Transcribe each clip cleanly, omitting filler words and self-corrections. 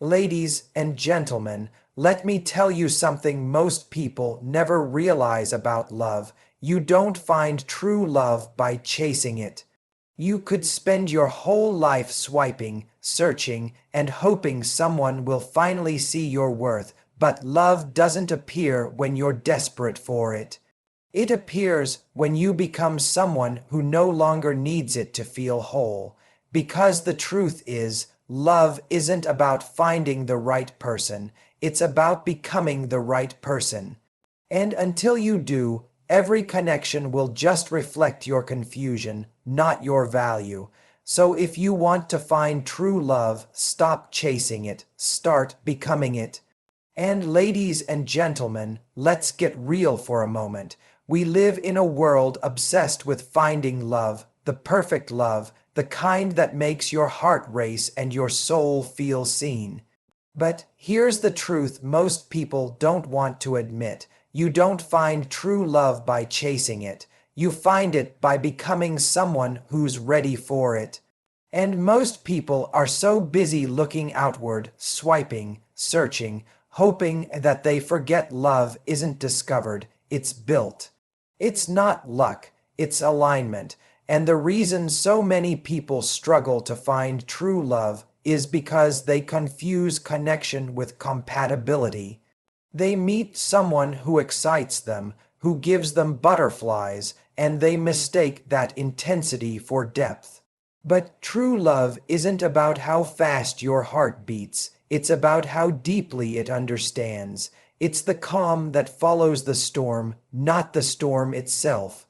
Ladies and gentlemen, let me tell you something most people never realize about love. You don't find true love by chasing it. You could spend your whole life swiping, searching, and hoping someone will finally see your worth, but love doesn't appear when you're desperate for it. It appears when you become someone who no longer needs it to feel whole. Because the truth is, love isn't about finding the right person, it's about becoming the right person. And until you do, every connection will just reflect your confusion, not your value. So if you want to find true love, stop chasing it, start becoming it. And ladies and gentlemen, let's get real for a moment. We live in a world obsessed with finding love, the perfect love, the kind that makes your heart race and your soul feel seen. But here's the truth most people don't want to admit. You don't find true love by chasing it. You find it by becoming someone who's ready for it. And most people are so busy looking outward, swiping, searching, hoping that they forget love isn't discovered, it's built. It's not luck, it's alignment. And the reason so many people struggle to find true love is because they confuse connection with compatibility. They meet someone who excites them, who gives them butterflies, and they mistake that intensity for depth. But true love isn't about how fast your heart beats, it's about how deeply it understands. It's the calm that follows the storm, not the storm itself.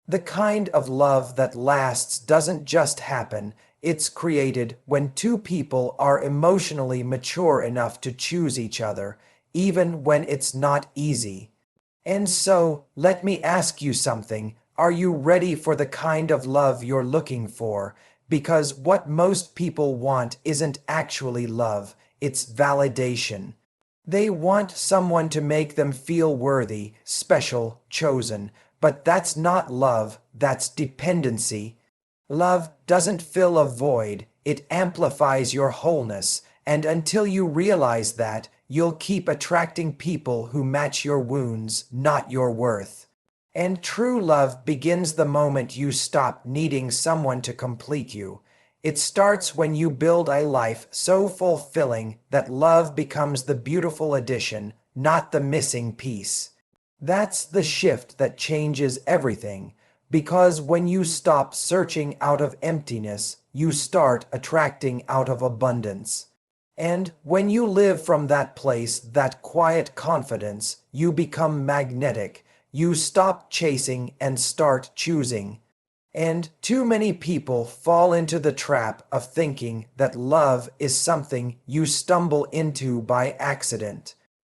The kind of love that lasts doesn't just happen, it's created when two people are emotionally mature enough to choose each other, even when it's not easy. And so, let me ask you something. Are you ready for the kind of love you're looking for? Because what most people want isn't actually love, it's validation. They want someone to make them feel worthy, special, chosen, but that's not love, that's dependency. Love doesn't fill a void, it amplifies your wholeness, and until you realize that, you'll keep attracting people who match your wounds, not your worth. And true love begins the moment you stop needing someone to complete you. It starts when you build a life so fulfilling that love becomes the beautiful addition, not the missing piece. That's the shift that changes everything, because when you stop searching out of emptiness, you start attracting out of abundance. And when you live from that place, that quiet confidence, you become magnetic. You stop chasing and start choosing. And too many people fall into the trap of thinking that love is something you stumble into by accident.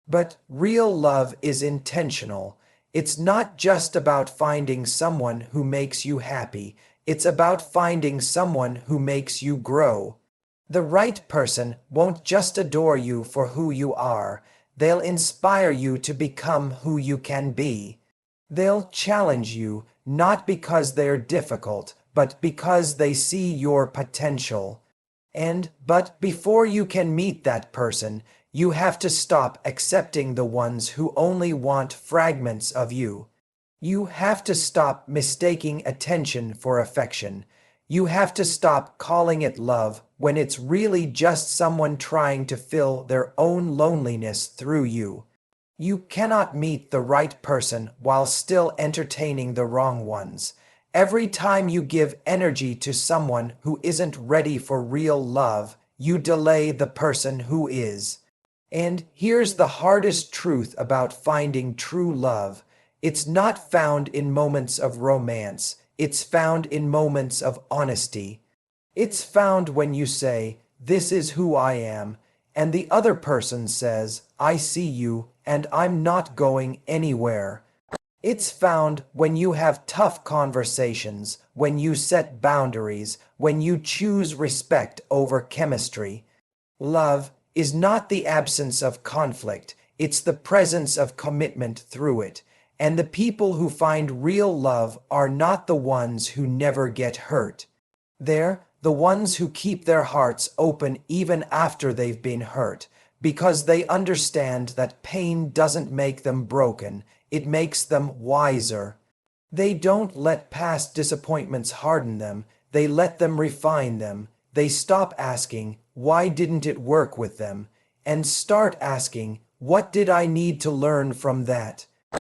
But real love is intentional. It's not just about finding someone who makes you happy. It's about finding someone who makes you grow. The right person won't just adore you for who you are. They'll inspire you to become who you can be. They'll challenge you, not because they're difficult, but because they see your potential. But before you can meet that person, you have to stop accepting the ones who only want fragments of you. You have to stop mistaking attention for affection. You have to stop calling it love when it's really just someone trying to fill their own loneliness through you. You cannot meet the right person while still entertaining the wrong ones. Every time you give energy to someone who isn't ready for real love, you delay the person who is. And here's the hardest truth about finding true love. It's not found in moments of romance. It's found in moments of honesty. It's found when you say, "This is who I am," and the other person says, "I see you, and I'm not going anywhere." It's found when you have tough conversations, when you set boundaries, when you choose respect over chemistry. Love is not the absence of conflict, it's the presence of commitment through it. And the people who find real love are not the ones who never get hurt. They're the ones who keep their hearts open even after they've been hurt, because they understand that pain doesn't make them broken, it makes them wiser. They don't let past disappointments harden them, they let them refine them. They stop asking, "Why didn't it work with them?" and start asking, "What did I need to learn from that?"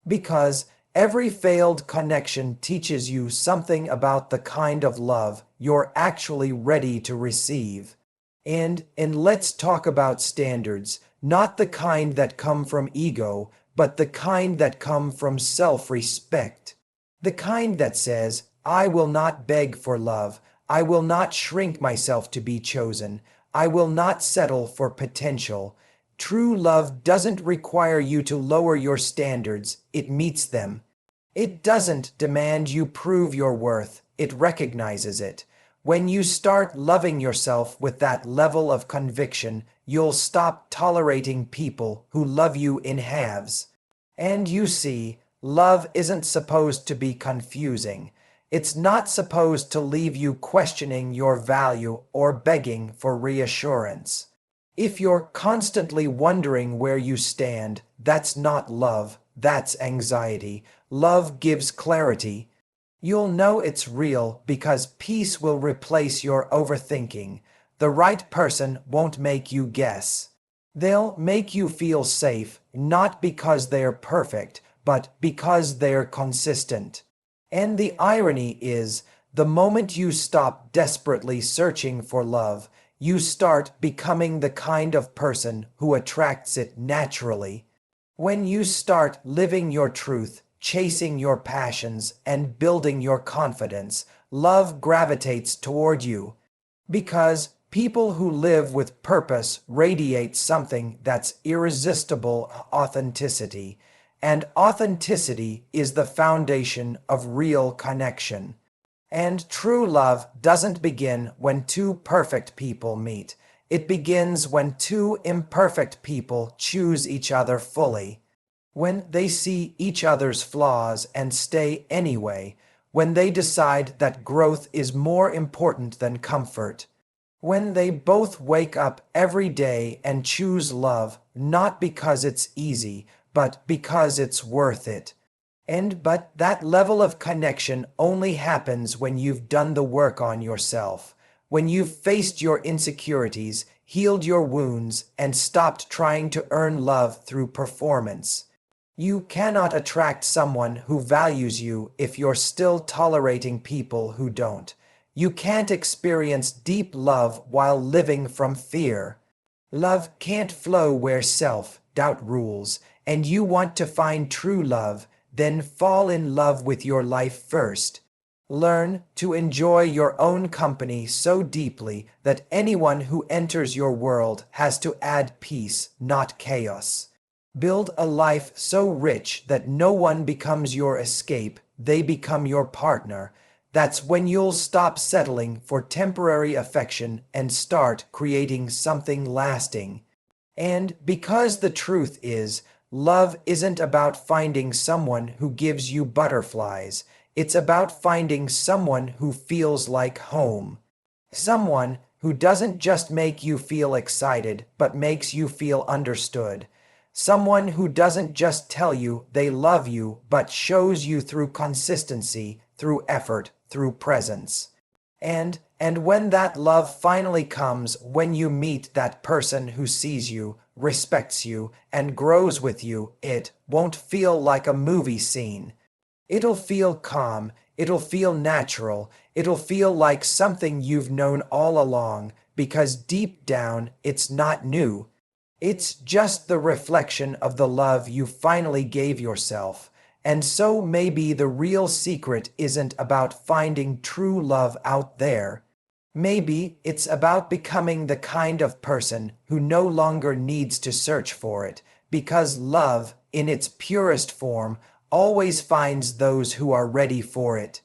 Because every failed connection teaches you something about the kind of love you're actually ready to receive. And let's talk about standards, not the kind that come from ego, but the kind that come from self-respect. The kind that says, "I will not beg for love. I will not shrink myself to be chosen. I will not settle for potential." True love doesn't require you to lower your standards, it meets them. It doesn't demand you prove your worth, it recognizes it. When you start loving yourself with that level of conviction, you'll stop tolerating people who love you in halves. And you see, love isn't supposed to be confusing. It's not supposed to leave you questioning your value or begging for reassurance. If you're constantly wondering where you stand, that's not love, that's anxiety. Love gives clarity. You'll know it's real because peace will replace your overthinking. The right person won't make you guess. They'll make you feel safe, not because they're perfect, but because they're consistent. And the irony is, the moment you stop desperately searching for love, you start becoming the kind of person who attracts it naturally. When you start living your truth, chasing your passions, and building your confidence, love gravitates toward you. Because people who live with purpose radiate something that's irresistible authenticity, and authenticity is the foundation of real connection. And true love doesn't begin when two perfect people meet. It begins when two imperfect people choose each other fully. When they see each other's flaws and stay anyway. When they decide that growth is more important than comfort. When they both wake up every day and choose love, not because it's easy, but because it's worth it. But that level of connection only happens when you've done the work on yourself, when you've faced your insecurities, healed your wounds, and stopped trying to earn love through performance. You cannot attract someone who values you if you're still tolerating people who don't. You can't experience deep love while living from fear. Love can't flow where self-doubt rules, and you want to find true love, then fall in love with your life first. Learn to enjoy your own company so deeply that anyone who enters your world has to add peace, not chaos. Build a life so rich that no one becomes your escape, they become your partner. That's when you'll stop settling for temporary affection and start creating something lasting. And because the truth is, love isn't about finding someone who gives you butterflies. It's about finding someone who feels like home. Someone who doesn't just make you feel excited, but makes you feel understood. Someone who doesn't just tell you they love you, but shows you through consistency, through effort, through presence. And when that love finally comes, when you meet that person who sees you, respects you, and grows with you, it won't feel like a movie scene. It'll feel calm, it'll feel natural, it'll feel like something you've known all along, because deep down, it's not new. It's just the reflection of the love you finally gave yourself. And so maybe the real secret isn't about finding true love out there. Maybe it's about becoming the kind of person who no longer needs to search for it, because love, in its purest form, always finds those who are ready for it.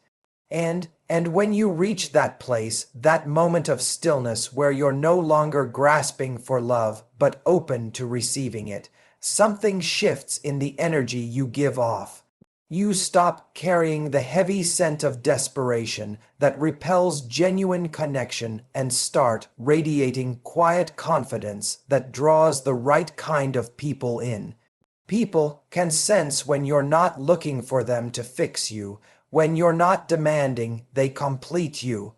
And when you reach that place, that moment of stillness where you're no longer grasping for love, but open to receiving it, something shifts in the energy you give off. You stop carrying the heavy scent of desperation that repels genuine connection and start radiating quiet confidence that draws the right kind of people in. People can sense when you're not looking for them to fix you, when you're not demanding they complete you.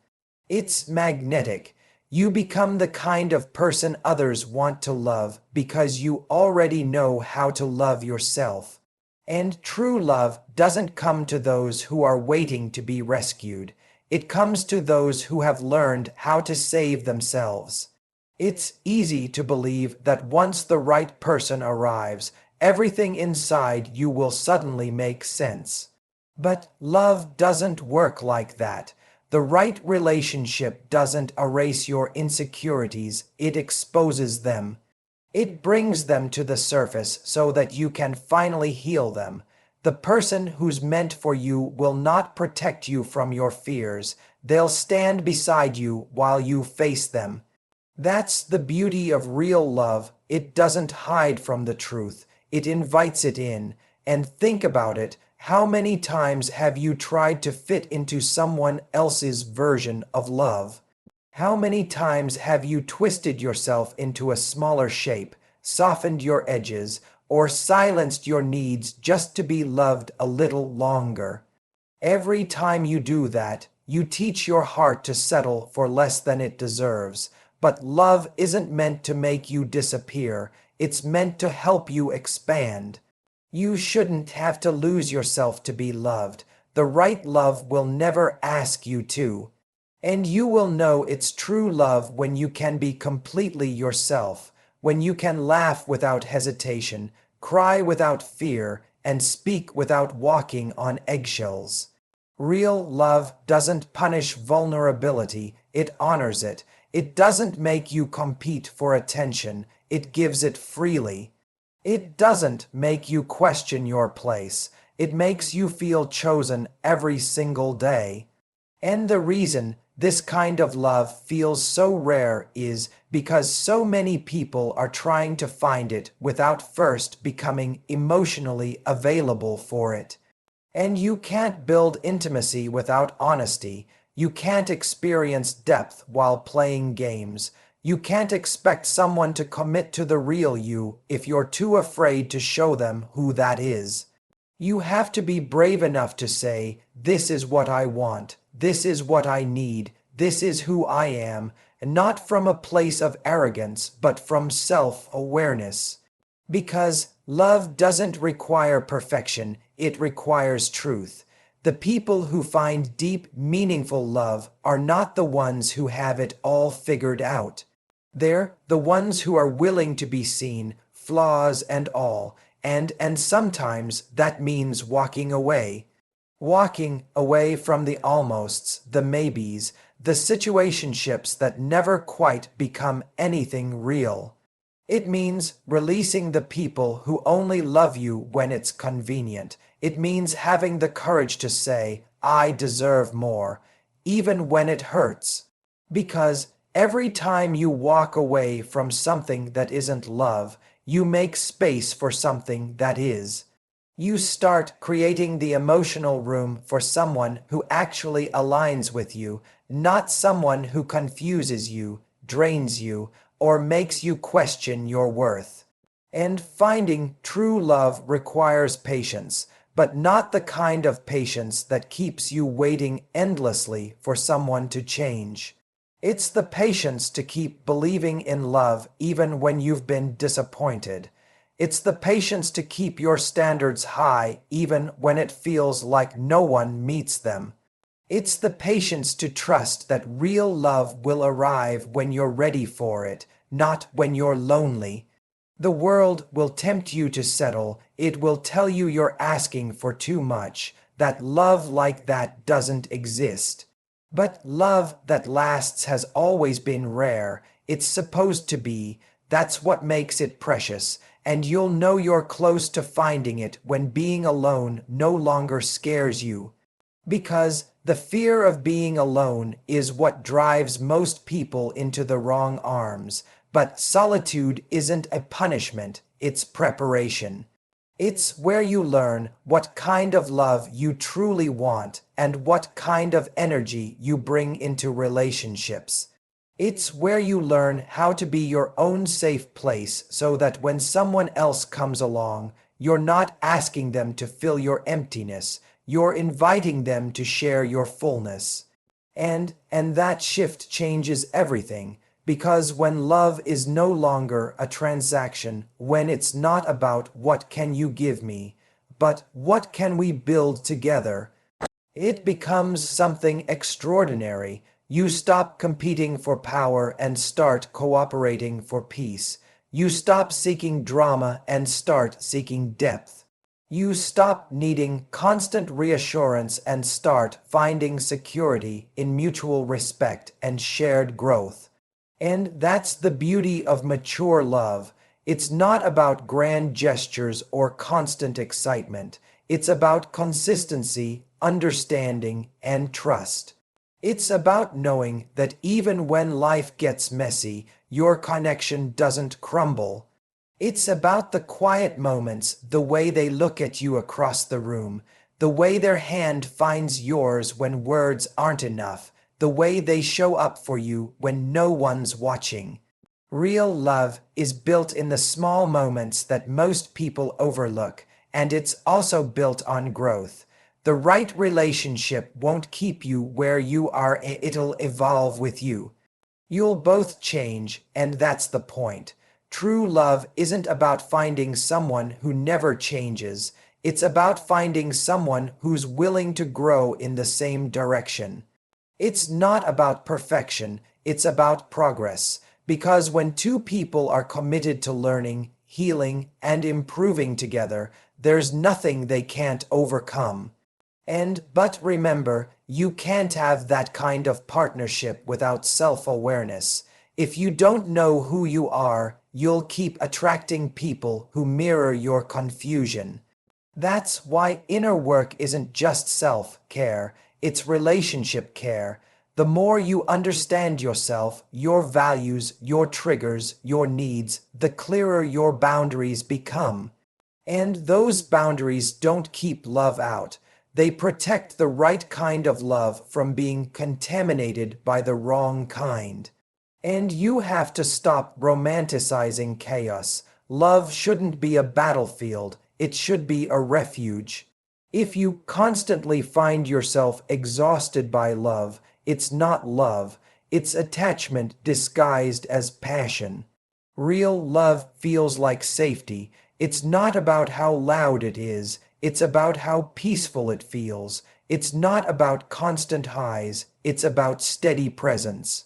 It's magnetic. You become the kind of person others want to love because you already know how to love yourself. And true love doesn't come to those who are waiting to be rescued. It comes to those who have learned how to save themselves. It's easy to believe that once the right person arrives, everything inside you will suddenly make sense. But love doesn't work like that. The right relationship doesn't erase your insecurities, it exposes them. It brings them to the surface so that you can finally heal them. The person who's meant for you will not protect you from your fears. They'll stand beside you while you face them. That's the beauty of real love. It doesn't hide from the truth. It invites it in. And think about it. How many times have you tried to fit into someone else's version of love? How many times have you twisted yourself into a smaller shape, softened your edges, or silenced your needs just to be loved a little longer? Every time you do that, you teach your heart to settle for less than it deserves. But love isn't meant to make you disappear. It's meant to help you expand. You shouldn't have to lose yourself to be loved. The right love will never ask you to. And you will know it's true love when you can be completely yourself, when you can laugh without hesitation, cry without fear, and speak without walking on eggshells. Real love doesn't punish vulnerability, it honors it. It doesn't make you compete for attention, it gives it freely. It doesn't make you question your place. It makes you feel chosen every single day. And the reason this kind of love feels so rare is because so many people are trying to find it without first becoming emotionally available for it. And you can't build intimacy without honesty. You can't experience depth while playing games. You can't expect someone to commit to the real you if you're too afraid to show them who that is. You have to be brave enough to say, "This is what I want. This is what I need. This is who I am," and not from a place of arrogance, but from self-awareness. Because love doesn't require perfection, it requires truth. The people who find deep, meaningful love are not the ones who have it all figured out. They're the ones who are willing to be seen, flaws and all, and sometimes that means walking away. Walking away from the almosts, the maybes, the situationships that never quite become anything real. It means releasing the people who only love you when it's convenient. It means having the courage to say, "I deserve more," even when it hurts. Because every time you walk away from something that isn't love, you make space for something that is. You start creating the emotional room for someone who actually aligns with you, not someone who confuses you, drains you, or makes you question your worth. And finding true love requires patience, but not the kind of patience that keeps you waiting endlessly for someone to change. It's the patience to keep believing in love even when you've been disappointed. It's the patience to keep your standards high even when it feels like no one meets them. It's the patience to trust that real love will arrive when you're ready for it, not when you're lonely. The world will tempt you to settle. It will tell you you're asking for too much, that love like that doesn't exist. But love that lasts has always been rare. It's supposed to be. That's what makes it precious. And you'll know you're close to finding it when being alone no longer scares you. Because the fear of being alone is what drives most people into the wrong arms. But solitude isn't a punishment, it's preparation. It's where you learn what kind of love you truly want and what kind of energy you bring into relationships. It's where you learn how to be your own safe place so that when someone else comes along, you're not asking them to fill your emptiness, you're inviting them to share your fullness. And that shift changes everything, because when love is no longer a transaction, when it's not about what can you give me, but what can we build together, it becomes something extraordinary. You stop competing for power and start cooperating for peace. You stop seeking drama and start seeking depth. You stop needing constant reassurance and start finding security in mutual respect and shared growth. And that's the beauty of mature love. It's not about grand gestures or constant excitement. It's about consistency, understanding, and trust. It's about knowing that even when life gets messy, your connection doesn't crumble. It's about the quiet moments, the way they look at you across the room, the way their hand finds yours when words aren't enough, the way they show up for you when no one's watching. Real love is built in the small moments that most people overlook, and it's also built on growth. The right relationship won't keep you where you are, it'll evolve with you. You'll both change, and that's the point. True love isn't about finding someone who never changes. It's about finding someone who's willing to grow in the same direction. It's not about perfection, it's about progress. Because when two people are committed to learning, healing, and improving together, there's nothing they can't overcome. But remember, you can't have that kind of partnership without self-awareness. If you don't know who you are, you'll keep attracting people who mirror your confusion. That's why inner work isn't just self-care, it's relationship care. The more you understand yourself, your values, your triggers, your needs, the clearer your boundaries become. And those boundaries don't keep love out. They protect the right kind of love from being contaminated by the wrong kind. And you have to stop romanticizing chaos. Love shouldn't be a battlefield, it should be a refuge. If you constantly find yourself exhausted by love, it's not love, it's attachment disguised as passion. Real love feels like safety. It's not about how loud it is, it's about how peaceful it feels. It's not about constant highs, it's about steady presence.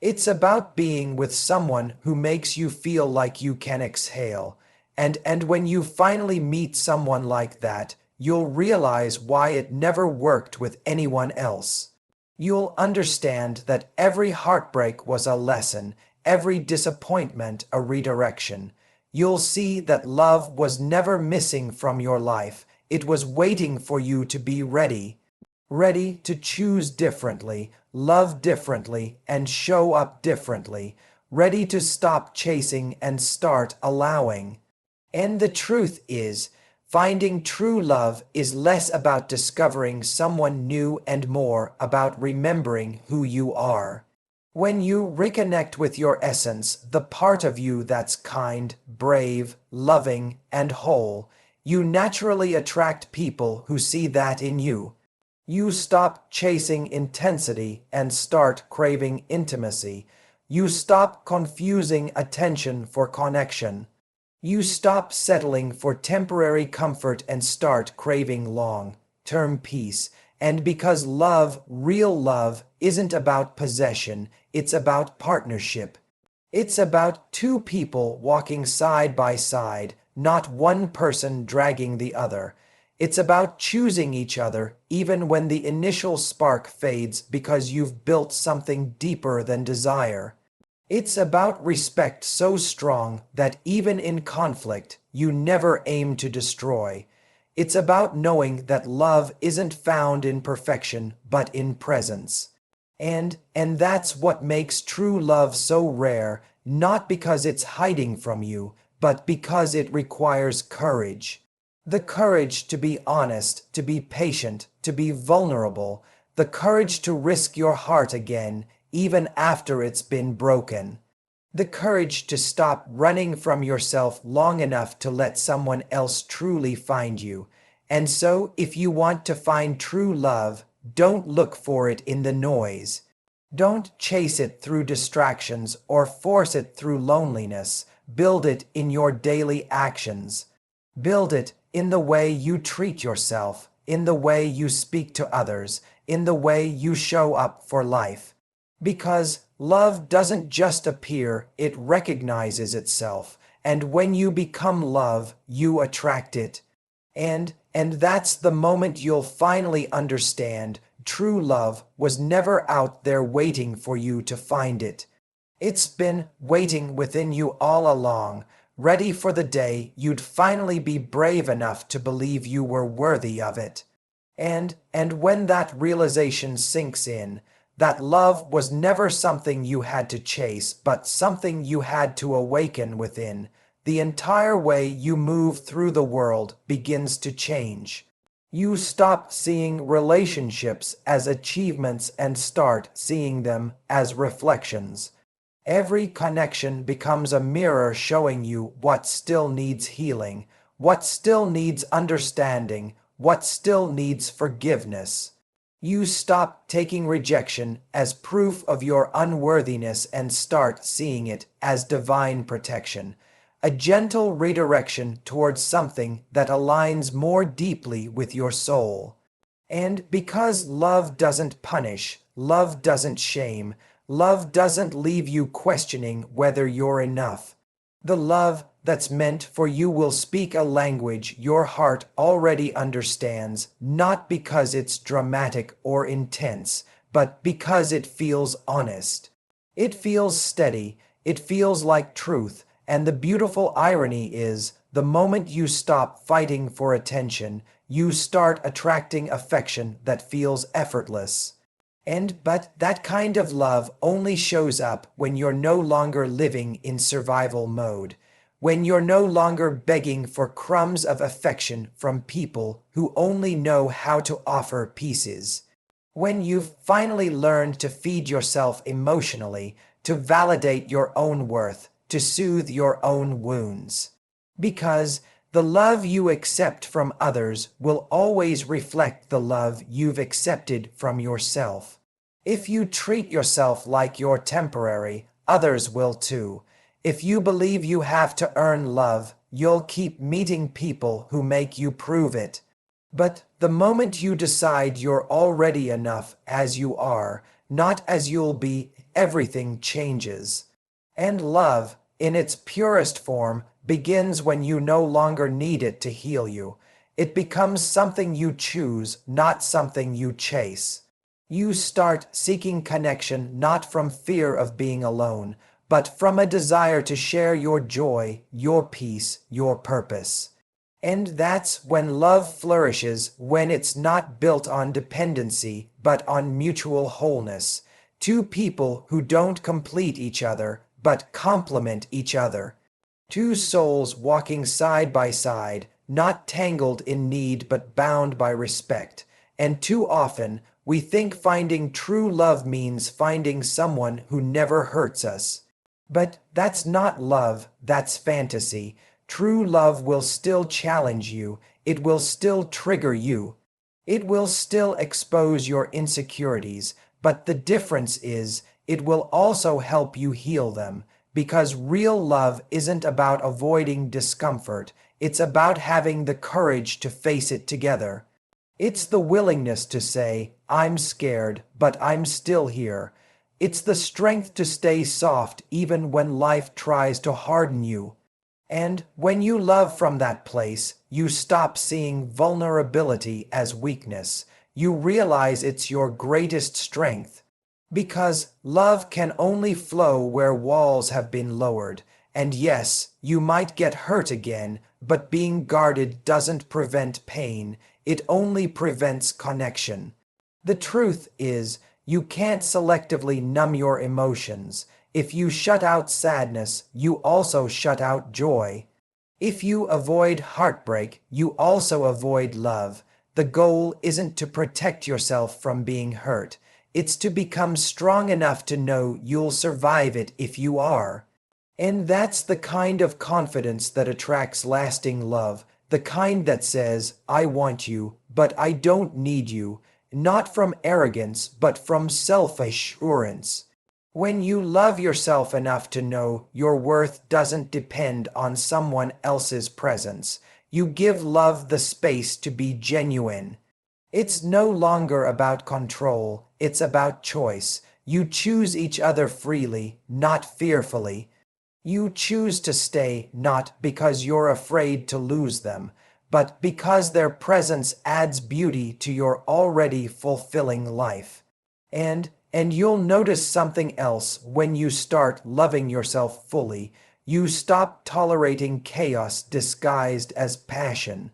It's about being with someone who makes you feel like you can exhale. And when you finally meet someone like that, you'll realize why it never worked with anyone else. You'll understand that every heartbreak was a lesson, every disappointment a redirection. You'll see that love was never missing from your life. It was waiting for you to be ready. Ready to choose differently, love differently, and show up differently. Ready to stop chasing and start allowing. And the truth is, finding true love is less about discovering someone new and more about remembering who you are. When you reconnect with your essence, the part of you that's kind, brave, loving, and whole, you naturally attract people who see that in you. You stop chasing intensity and start craving intimacy. You stop confusing attention for connection. You stop settling for temporary comfort and start craving long-term peace. And because love, real love, isn't about possession, it's about partnership. It's about two people walking side by side, not one person dragging the other. It's about choosing each other even when the initial spark fades because you've built something deeper than desire. It's about respect so strong that even in conflict, you never aim to destroy. It's about knowing that love isn't found in perfection, but in presence. And that's what makes true love so rare, not because it's hiding from you, but because it requires courage. The courage to be honest, to be patient, to be vulnerable, the courage to risk your heart again, even after it's been broken. The courage to stop running from yourself long enough to let someone else truly find you. And so, if you want to find true love, don't look for it in the noise. Don't chase it through distractions or force it through loneliness. Build it in your daily actions. Build it in the way you treat yourself, in the way you speak to others, in the way you show up for life. Because love doesn't just appear, it recognizes itself. And when you become love, you attract it. And that's the moment you'll finally understand true love was never out there waiting for you to find it. It's been waiting within you all along, ready for the day you'd finally be brave enough to believe you were worthy of it. And when that realization sinks in, that love was never something you had to chase, but something you had to awaken within, the entire way you move through the world begins to change. You stop seeing relationships as achievements and start seeing them as reflections. Every connection becomes a mirror showing you what still needs healing, what still needs understanding, what still needs forgiveness. You stop taking rejection as proof of your unworthiness and start seeing it as divine protection, a gentle redirection towards something that aligns more deeply with your soul. And because love doesn't punish, love doesn't shame, love doesn't leave you questioning whether you're enough. The love that's meant for you will speak a language your heart already understands, not because it's dramatic or intense, but because it feels honest. It feels steady, it feels like truth, and the beautiful irony is, the moment you stop fighting for attention, you start attracting affection that feels effortless. But that kind of love only shows up when you're no longer living in survival mode, when you're no longer begging for crumbs of affection from people who only know how to offer pieces. When you've finally learned to feed yourself emotionally, to validate your own worth, to soothe your own wounds. Because the love you accept from others will always reflect the love you've accepted from yourself. If you treat yourself like you're temporary, others will too. If you believe you have to earn love, you'll keep meeting people who make you prove it. But the moment you decide you're already enough as you are, not as you'll be, everything changes. And love, in its purest form, begins when you no longer need it to heal you. It becomes something you choose, not something you chase. You start seeking connection not from fear of being alone, but from a desire to share your joy, your peace, your purpose. And that's when love flourishes, when it's not built on dependency, but on mutual wholeness. Two people who don't complete each other, but complement each other. Two souls walking side by side, not tangled in need but bound by respect. And too often, we think finding true love means finding someone who never hurts us. But that's not love, that's fantasy. True love will still challenge you, it will still trigger you. It will still expose your insecurities, but the difference is, it will also help you heal them, because real love isn't about avoiding discomfort, it's about having the courage to face it together. It's the willingness to say, I'm scared, but I'm still here. It's the strength to stay soft even when life tries to harden you. And when you love from that place, you stop seeing vulnerability as weakness. You realize it's your greatest strength. Because love can only flow where walls have been lowered. And yes, you might get hurt again, but being guarded doesn't prevent pain. It only prevents connection. The truth is, you can't selectively numb your emotions. If you shut out sadness, you also shut out joy. If you avoid heartbreak, you also avoid love. The goal isn't to protect yourself from being hurt. It's to become strong enough to know you'll survive it if you are. And that's the kind of confidence that attracts lasting love, the kind that says, I want you, but I don't need you, not from arrogance, but from self-assurance. When you love yourself enough to know your worth doesn't depend on someone else's presence, you give love the space to be genuine. It's no longer about control, it's about choice. You choose each other freely, not fearfully. You choose to stay not because you're afraid to lose them, but because their presence adds beauty to your already fulfilling life. And you'll notice something else when you start loving yourself fully. You stop tolerating chaos disguised as passion.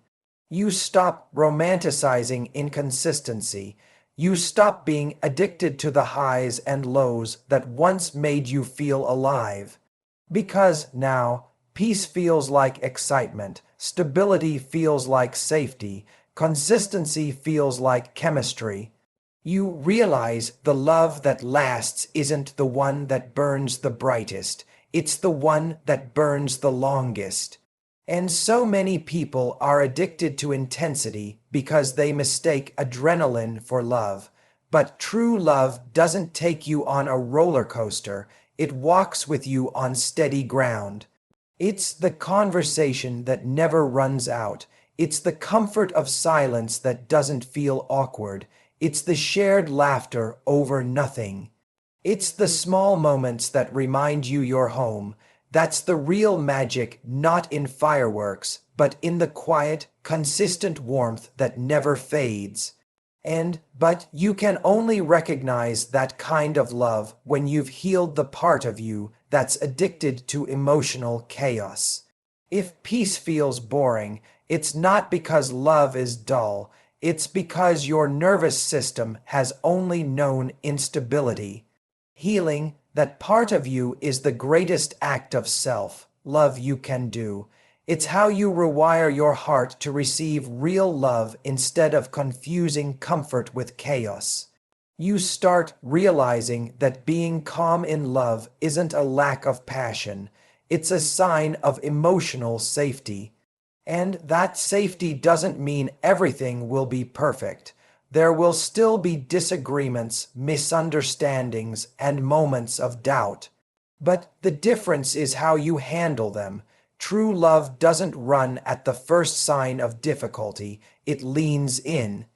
You stop romanticizing inconsistency. You stop being addicted to the highs and lows that once made you feel alive. Because now, peace feels like excitement, stability feels like safety, consistency feels like chemistry. You realize the love that lasts isn't the one that burns the brightest, it's the one that burns the longest. And so many people are addicted to intensity because they mistake adrenaline for love. But true love doesn't take you on a roller coaster, it walks with you on steady ground. It's the conversation that never runs out. It's the comfort of silence that doesn't feel awkward. It's the shared laughter over nothing. It's the small moments that remind you you're home. That's the real magic, not in fireworks, but in the quiet, consistent warmth that never fades. But you can only recognize that kind of love when you've healed the part of you that's addicted to emotional chaos. If peace feels boring, it's not because love is dull, it's because your nervous system has only known instability. Healing, that part of you, is the greatest act of self-love you can do. It's how you rewire your heart to receive real love instead of confusing comfort with chaos. You start realizing that being calm in love isn't a lack of passion, it's a sign of emotional safety. And that safety doesn't mean everything will be perfect. There will still be disagreements, misunderstandings, and moments of doubt. But the difference is how you handle them. True love doesn't run at the first sign of difficulty, it leans in.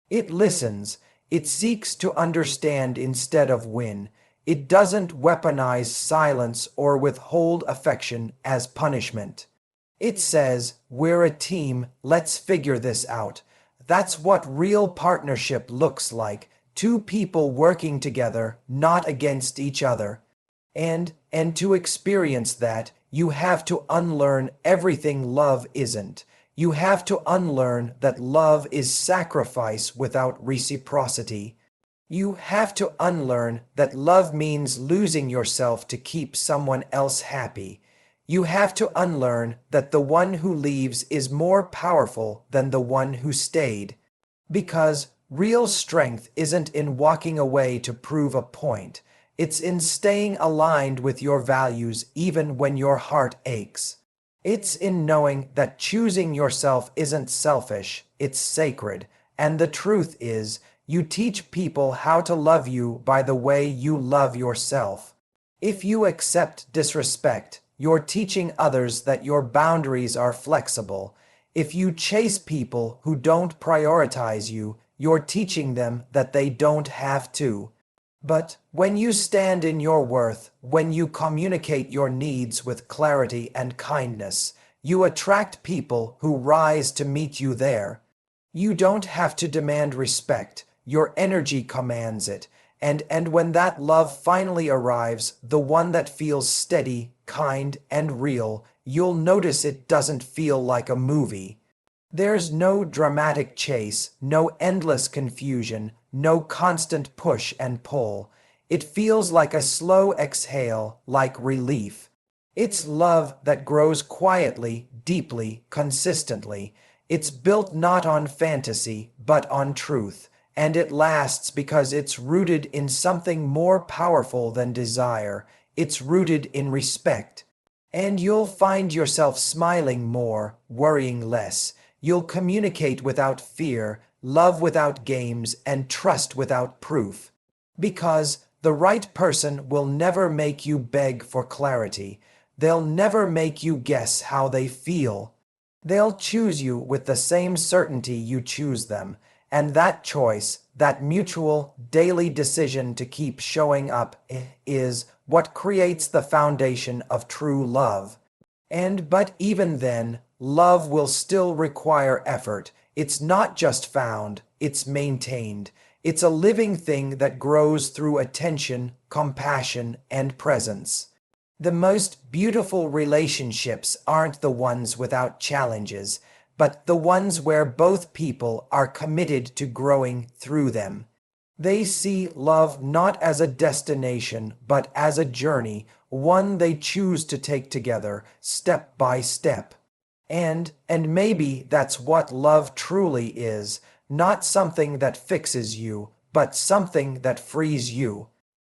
It listens, it seeks to understand instead of win. It doesn't weaponize silence or withhold affection as punishment. It says, we're a team, let's figure this out. That's what real partnership looks like, two people working together, not against each other. And to experience that, you have to unlearn everything love isn't. You have to unlearn that love is sacrifice without reciprocity. You have to unlearn that love means losing yourself to keep someone else happy. You have to unlearn that the one who leaves is more powerful than the one who stayed. Because real strength isn't in walking away to prove a point. It's in staying aligned with your values even when your heart aches. It's in knowing that choosing yourself isn't selfish, it's sacred. And the truth is, you teach people how to love you by the way you love yourself. If you accept disrespect, you're teaching others that your boundaries are flexible. If you chase people who don't prioritize you, you're teaching them that they don't have to. But when you stand in your worth, when you communicate your needs with clarity and kindness, you attract people who rise to meet you there. You don't have to demand respect, your energy commands it. And when that love finally arrives, the one that feels steady, kind, and real, you'll notice it doesn't feel like a movie. There's no dramatic chase, no endless confusion, no constant push and pull. It feels like a slow exhale, like relief. It's love that grows quietly, deeply, consistently. It's built not on fantasy, but on truth, and it lasts because it's rooted in something more powerful than desire. It's rooted in respect. And you'll find yourself smiling more, worrying less. You'll communicate without fear, love without games, and trust without proof. Because the right person will never make you beg for clarity. They'll never make you guess how they feel. They'll choose you with the same certainty you choose them, and that choice, that mutual, daily decision to keep showing up, is what creates the foundation of true love. But even then, love will still require effort. It's not just found, it's maintained. It's a living thing that grows through attention, compassion, and presence. The most beautiful relationships aren't the ones without challenges, but the ones where both people are committed to growing through them. They see love not as a destination, but as a journey, one they choose to take together, step by step. And maybe that's what love truly is, not something that fixes you, but something that frees you.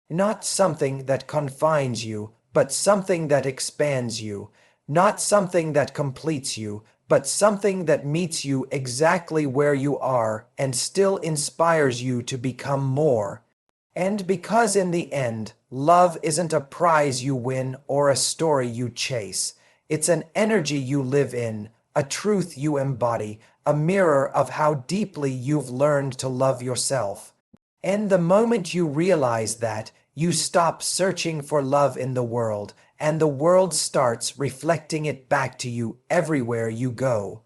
Not something that confines you, but something that expands you. Not something that completes you, but something that meets you exactly where you are and still inspires you to become more. And because in the end, love isn't a prize you win or a story you chase. It's an energy you live in, a truth you embody, a mirror of how deeply you've learned to love yourself. And the moment you realize that, you stop searching for love in the world, and the world starts reflecting it back to you everywhere you go.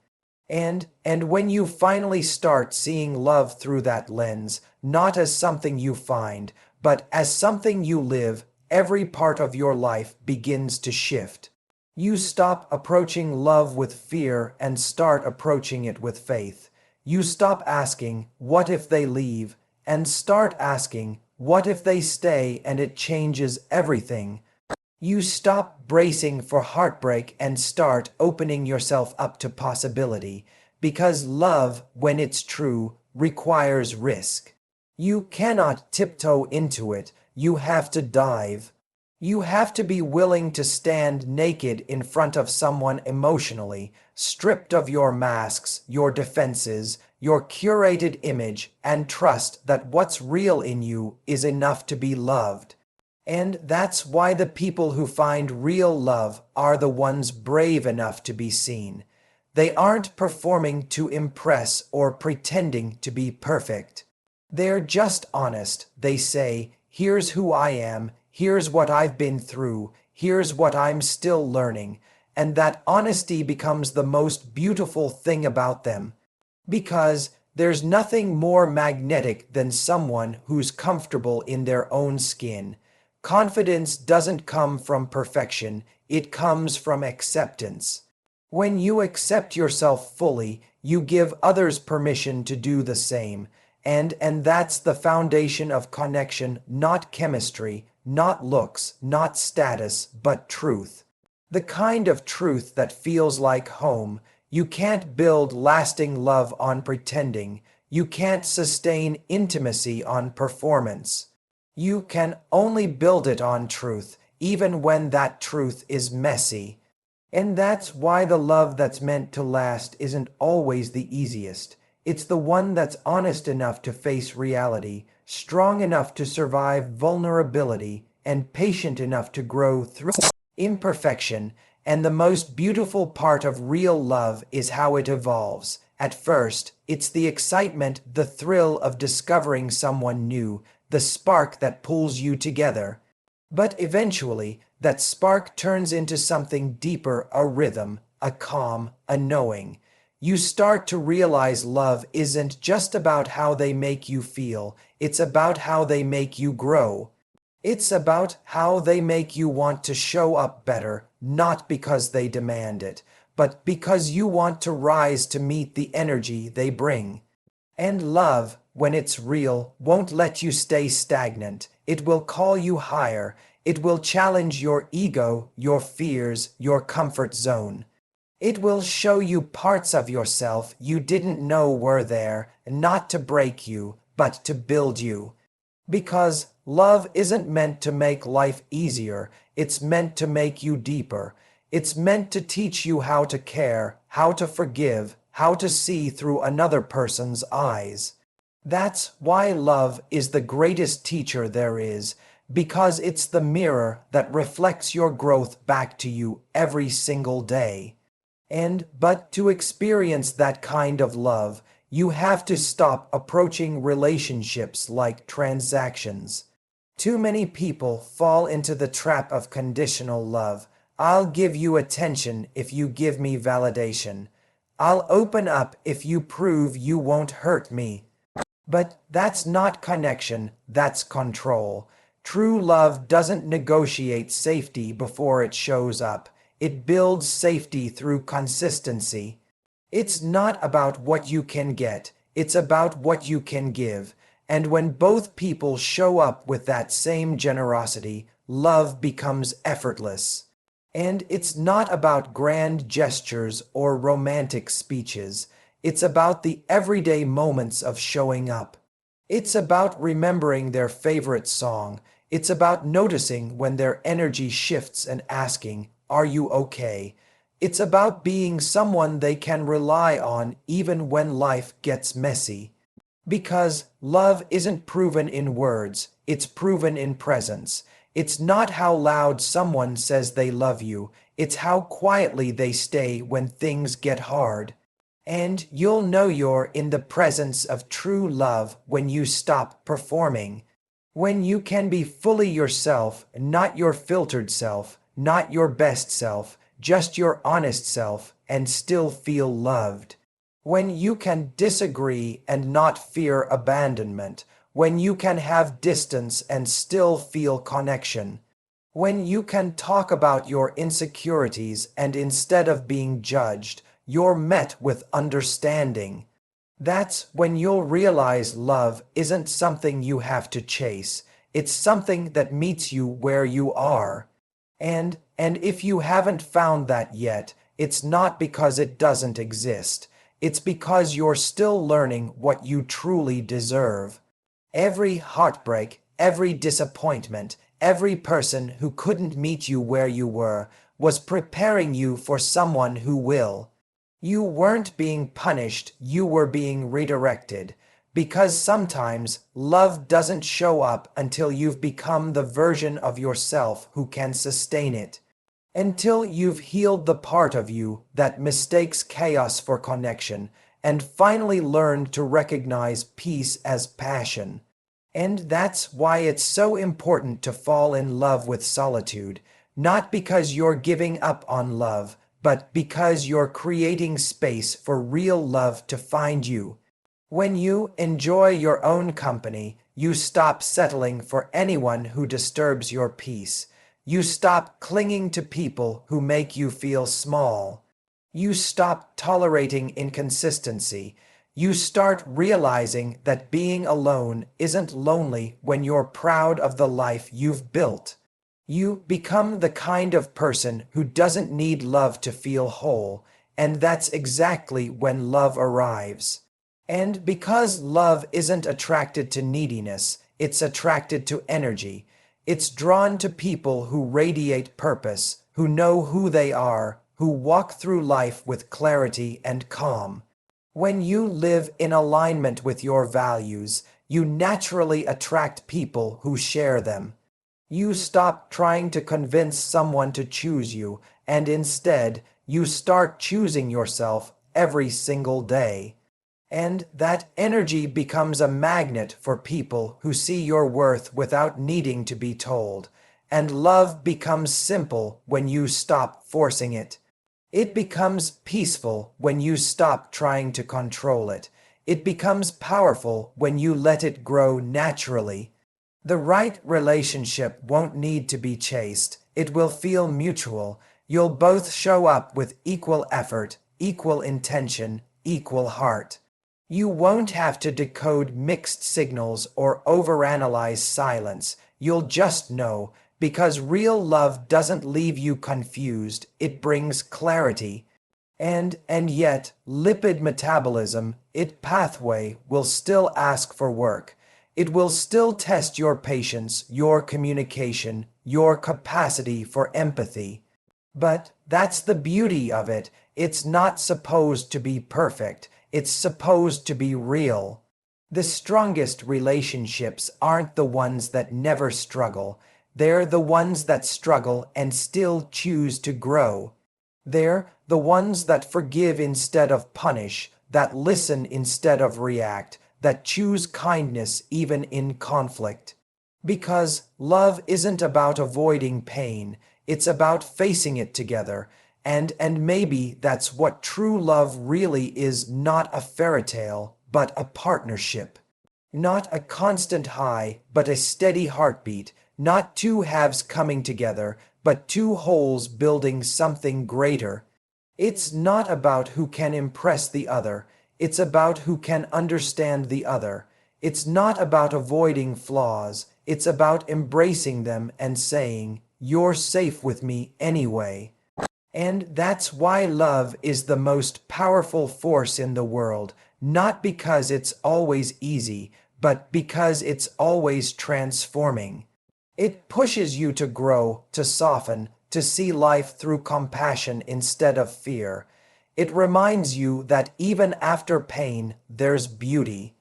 And when you finally start seeing love through that lens, not as something you find, but as something you live, every part of your life begins to shift. You stop approaching love with fear and start approaching it with faith. You stop asking, "What if they leave?" and start asking, "What if they stay and it changes everything?" You stop bracing for heartbreak and start opening yourself up to possibility, because love, when it's true, requires risk. You cannot tiptoe into it, you have to dive. You have to be willing to stand naked in front of someone emotionally, stripped of your masks, your defenses, your curated image, and trust that what's real in you is enough to be loved. And that's why the people who find real love are the ones brave enough to be seen. They aren't performing to impress or pretending to be perfect. They're just honest. They say, "Here's who I am, here's what I've been through, here's what I'm still learning." And that honesty becomes the most beautiful thing about them. Because there's nothing more magnetic than someone who's comfortable in their own skin. Confidence doesn't come from perfection, it comes from acceptance. When you accept yourself fully, you give others permission to do the same. And that's the foundation of connection, not chemistry, not looks, not status, but truth. The kind of truth that feels like home. You can't build lasting love on pretending. You can't sustain intimacy on performance. You can only build it on truth, even when that truth is messy. And that's why the love that's meant to last isn't always the easiest. It's the one that's honest enough to face reality, strong enough to survive vulnerability, and patient enough to grow through imperfection. And the most beautiful part of real love is how it evolves. At first, it's the excitement, the thrill of discovering someone new, the spark that pulls you together. But eventually, that spark turns into something deeper, a rhythm, a calm, a knowing. You start to realize love isn't just about how they make you feel, it's about how they make you grow. It's about how they make you want to show up better, not because they demand it, but because you want to rise to meet the energy they bring. And love, when it's real, won't let you stay stagnant. It will call you higher. It will challenge your ego, your fears, your comfort zone. It will show you parts of yourself you didn't know were there, not to break you, but to build you. Because love isn't meant to make life easier, it's meant to make you deeper. It's meant to teach you how to care, how to forgive, how to see through another person's eyes. That's why love is the greatest teacher there is, because it's the mirror that reflects your growth back to you every single day. But to experience that kind of love, you have to stop approaching relationships like transactions. Too many people fall into the trap of conditional love. I'll give you attention if you give me validation. I'll open up if you prove you won't hurt me. But that's not connection, that's control. True love doesn't negotiate safety before it shows up. It builds safety through consistency. It's not about what you can get, it's about what you can give. And when both people show up with that same generosity, love becomes effortless. And it's not about grand gestures or romantic speeches. It's about the everyday moments of showing up. It's about remembering their favorite song. It's about noticing when their energy shifts and asking, "Are you okay?" It's about being someone they can rely on even when life gets messy. Because love isn't proven in words, it's proven in presence. It's not how loud someone says they love you, it's how quietly they stay when things get hard. And you'll know you're in the presence of true love when you stop performing. When you can be fully yourself, not your filtered self, not your best self, just your honest self, and still feel loved. When you can disagree and not fear abandonment. When you can have distance and still feel connection. When you can talk about your insecurities and instead of being judged, you're met with understanding. That's when you'll realize love isn't something you have to chase. It's something that meets you where you are. And if you haven't found that yet, it's not because it doesn't exist. It's because you're still learning what you truly deserve. Every heartbreak, every disappointment, every person who couldn't meet you where you were was preparing you for someone who will. You weren't being punished, you were being redirected. Because sometimes love doesn't show up until you've become the version of yourself who can sustain it. Until you've healed the part of you that mistakes chaos for connection and finally learned to recognize peace as passion. And that's why it's so important to fall in love with solitude, not because you're giving up on love, but because you're creating space for real love to find you. When you enjoy your own company, you stop settling for anyone who disturbs your peace. You stop clinging to people who make you feel small. You stop tolerating inconsistency. You start realizing that being alone isn't lonely when you're proud of the life you've built. You become the kind of person who doesn't need love to feel whole, and that's exactly when love arrives. And because love isn't attracted to neediness, it's attracted to energy. It's drawn to people who radiate purpose, who know who they are, who walk through life with clarity and calm. When you live in alignment with your values, you naturally attract people who share them. You stop trying to convince someone to choose you, and instead, you start choosing yourself every single day. And that energy becomes a magnet for people who see your worth without needing to be told. And love becomes simple when you stop forcing it. It becomes peaceful when you stop trying to control it. It becomes powerful when you let it grow naturally. The right relationship won't need to be chased. It will feel mutual. You'll both show up with equal effort, equal intention, equal heart. You won't have to decode mixed signals or overanalyze silence. You'll just know, because real love doesn't leave you confused, it brings clarity. And yet, lipid metabolism, its pathway, will still ask for work. It will still test your patience, your communication, your capacity for empathy. But that's the beauty of it. It's not supposed to be perfect. It's supposed to be real. The strongest relationships aren't the ones that never struggle. They're the ones that struggle and still choose to grow. They're the ones that forgive instead of punish, that listen instead of react, that choose kindness even in conflict. Because love isn't about avoiding pain, it's about facing it together. And maybe that's what true love really is, not a fairy tale, but a partnership. Not a constant high, but a steady heartbeat. Not two halves coming together, but two wholes building something greater. It's not about who can impress the other. It's about who can understand the other. It's not about avoiding flaws. It's about embracing them and saying, "You're safe with me anyway." And that's why love is the most powerful force in the world, not because it's always easy, but because it's always transforming. It pushes you to grow, to soften, to see life through compassion instead of fear. It reminds you that even after pain, there's beauty.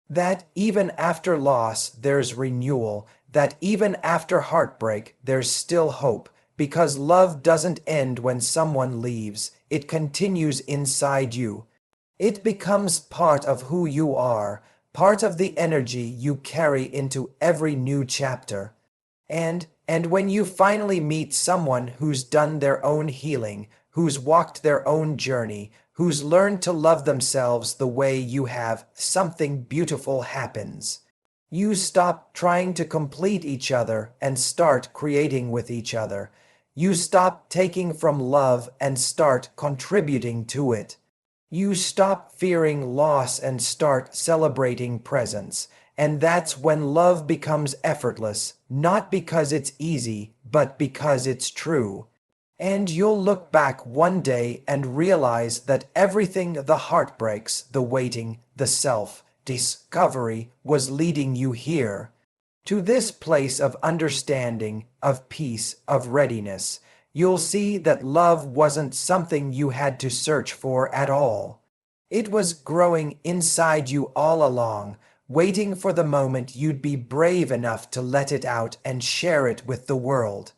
That even after loss, there's renewal. That even after heartbreak, there's still hope. Because love doesn't end when someone leaves. It continues inside you. It becomes part of who you are, part of the energy you carry into every new chapter. And when you finally meet someone who's done their own healing, who's walked their own journey, who's learned to love themselves the way you have, something beautiful happens. You stop trying to complete each other and start creating with each other. You stop taking from love and start contributing to it. You stop fearing loss and start celebrating presence. And that's when love becomes effortless, not because it's easy, but because it's true. And you'll look back one day and realize that everything, the heartbreaks, the waiting, the self-discovery, was leading you here. To this place of understanding, of peace, of readiness. You'll see that love wasn't something you had to search for at all. It was growing inside you all along, waiting for the moment you'd be brave enough to let it out and share it with the world.